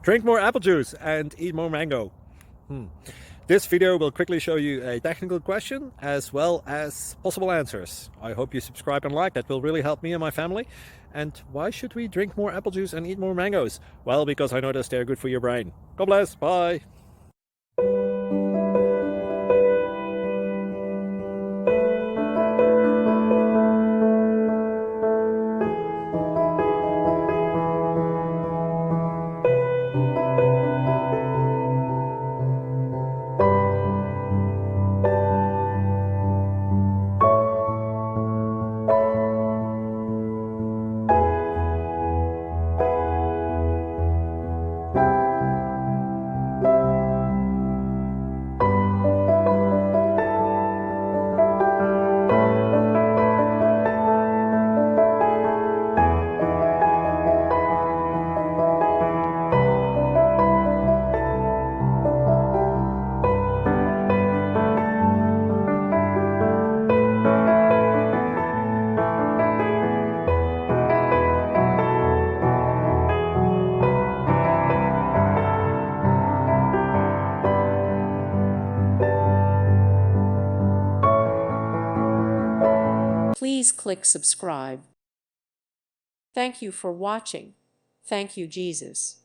Drink more apple juice and eat more mango. This video will quickly show you a technical question as well as possible answers. I hope you subscribe and like, that will really help me and my family. And why should we drink more apple juice and eat more mangoes? Well, because I noticed they're good for your brain. God bless, bye. Please click subscribe. Thank you for watching. Thank you, Jesus.